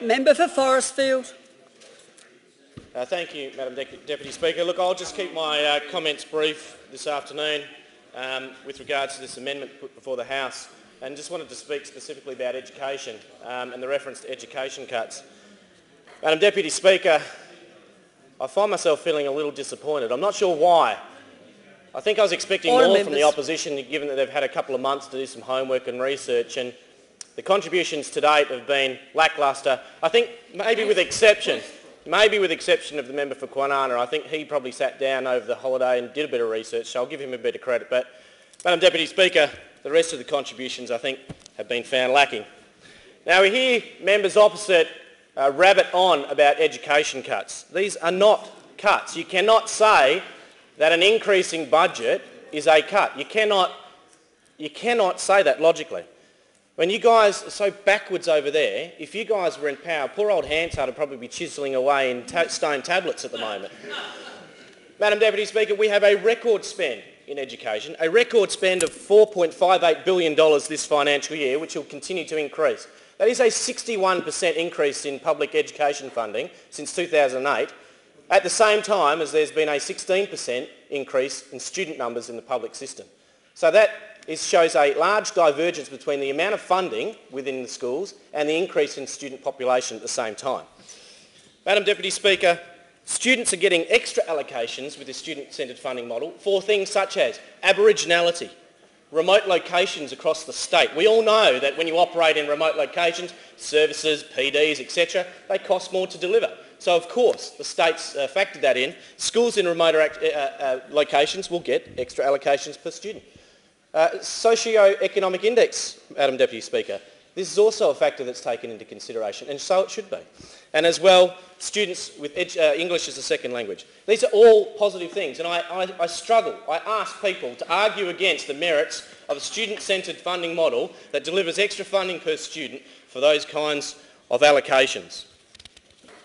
Member for Forestfield. Thank you, Madam Deputy Speaker. Look, I'll just keep my comments brief this afternoon with regards to this amendment put before the House, and just wanted to speak specifically about education and the reference to education cuts. Madam Deputy Speaker, I find myself feeling a little disappointed. I'm not sure why. I think I was expecting more from the opposition, given that they've had a couple of months to do some homework and research, and the contributions to date have been lacklustre. I think maybe with exception of the member for Kwinana. I think he probably sat down over the holiday and did a bit of research, so I'll give him a bit of credit. But, Madam Deputy Speaker, the rest of the contributions, I think, have been found lacking. Now, we hear members opposite rabbit on about education cuts. These are not cuts. You cannot say that an increasing budget is a cut. You cannot say that logically. When you guys are so backwards over there, if you guys were in power, poor old Hansard would probably be chiselling away in stone tablets at the moment. Madam Deputy Speaker, we have a record spend in education, a record spend of $4.58 billion this financial year, which will continue to increase. That is a 61% increase in public education funding since 2008, at the same time as there's been a 16% increase in student numbers in the public system. So that shows a large divergence between the amount of funding within the schools and the increase in student population at the same time. Madam Deputy Speaker, students are getting extra allocations with the student-centred funding model for things such as Aboriginality, remote locations across the state. We all know that when you operate in remote locations, services, PDs, etc., they cost more to deliver. So, of course, the state's factored that in. Schools in remote locations will get extra allocations per student. Socio-economic index, Madam Deputy Speaker. This is also a factor that's taken into consideration, and so it should be. And as well, students with English as a second language. These are all positive things, and I struggle. I ask people to argue against the merits of a student-centred funding model that delivers extra funding per student for those kinds of allocations.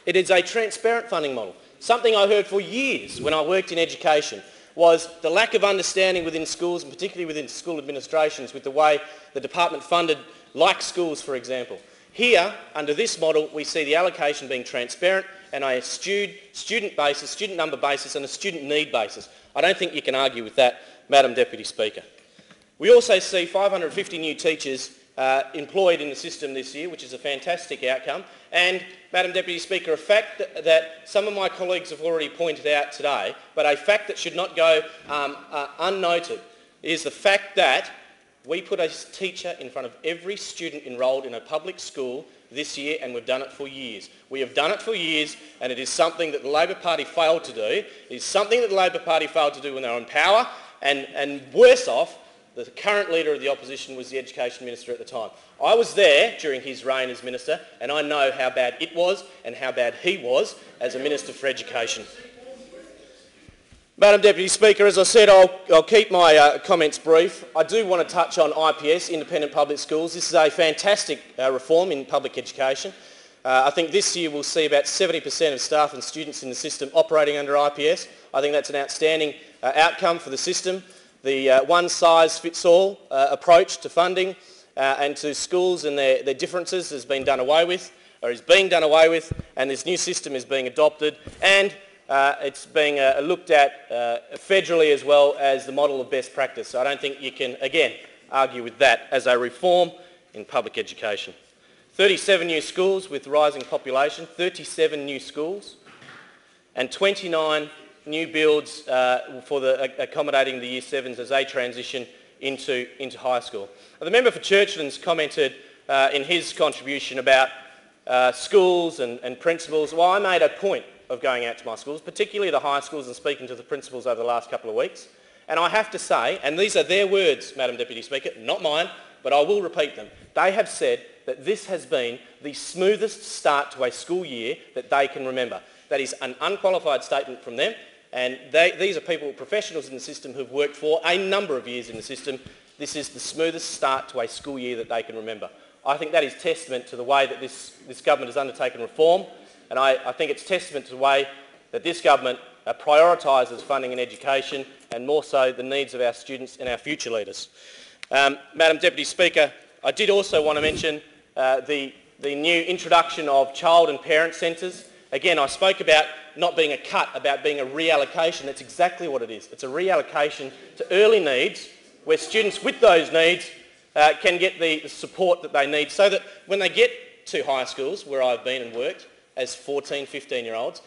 It is a transparent funding model. Something I heard for years when I worked in education was the lack of understanding within schools, and particularly within school administrations, with the way the department funded like schools, for example. Here, under this model, we see the allocation being transparent and a student basis, student number basis and a student need basis. I don't think you can argue with that, Madam Deputy Speaker. We also see 550 new teachers employed in the system this year, which is a fantastic outcome. And, Madam Deputy Speaker, a fact that some of my colleagues have already pointed out today, but a fact that should not go unnoted, is the fact that we put a teacher in front of every student enrolled in a public school this year, and we've done it for years. We have done it for years, and it is something that the Labor Party failed to do. It is something that the Labor Party failed to do when they were in power, and worse off, the current Leader of the Opposition was the Education Minister at the time. I was there during his reign as Minister, and I know how bad it was and how bad he was as a Minister for Education. Madam Deputy Speaker, as I said, I'll keep my comments brief. I do want to touch on IPS, Independent Public Schools. This is a fantastic reform in public education. I think this year we'll see about 70% of staff and students in the system operating under IPS. I think that's an outstanding outcome for the system. The one-size-fits-all approach to funding and to schools and their differences has been done away with, or is being done away with, and this new system is being adopted, and it's being looked at federally as well as the model of best practice. So I don't think you can, again, argue with that as a reform in public education. 37 new schools with rising population, 37 new schools, and 29 new builds for accommodating the Year 7s as they transition into high school. The member for Churchland's commented in his contribution about schools and principals. Well, I made a point of going out to my schools, particularly the high schools, and speaking to the principals over the last couple of weeks. And I have to say, and these are their words, Madam Deputy Speaker, not mine, but I will repeat them. They have said that this has been the smoothest start to a school year that they can remember. That is an unqualified statement from them. And these are people, professionals in the system who've worked for a number of years in the system. This is the smoothest start to a school year that they can remember. I think that is testament to the way that this government has undertaken reform, and I think it's testament to the way that this government prioritises funding in education, and more so the needs of our students and our future leaders. Madam Deputy Speaker, I did also want to mention the the new introduction of child and parent centres. Again, I spoke about not being a cut, about being a reallocation. That's exactly what it is. It's a reallocation to early needs where students with those needs can get the support that they need so that when they get to high schools, where I've been and worked as 14, 15-year-olds,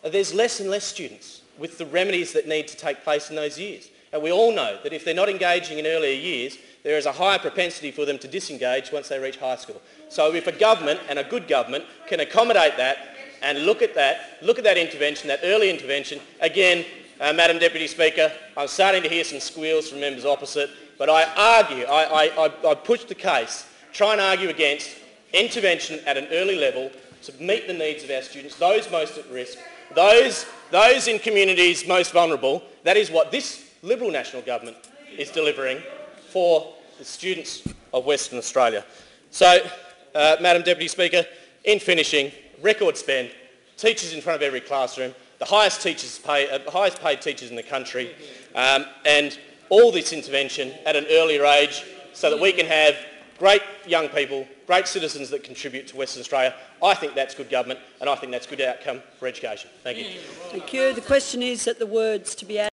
there's less and less students with the remedies that need to take place in those years. And we all know that if they're not engaging in earlier years, there is a higher propensity for them to disengage once they reach high school. So if a government, and a good government, can accommodate that and look at that intervention, that early intervention, again, Madam Deputy Speaker, I'm starting to hear some squeals from members opposite, but I argue, I push the case, try and argue against intervention at an early level to meet the needs of our students, those most at risk, those in communities most vulnerable. That is what this Liberal National Government is delivering for the students of Western Australia. So, Madam Deputy Speaker, in finishing, record spend, teachers in front of every classroom, the highest paid teachers in the country, and all this intervention at an earlier age so that we can have great young people, great citizens that contribute to Western Australia. I think that's good government and I think that's good outcome for education. Thank you. Thank you. The question is that the words to be added